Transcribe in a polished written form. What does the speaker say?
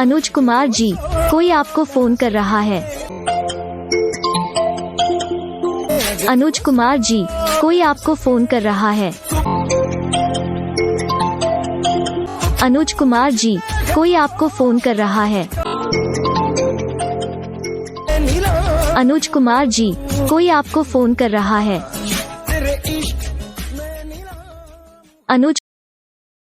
अनुज कुमार जी, कोई आपको फोन कर रहा है। अनुज कुमार जी, कोई आपको फोन कर रहा है। अनुज कुमार जी, कोई आपको फोन कर रहा है। अनुज कुमार जी, कोई आपको फोन कर रहा है। अनुज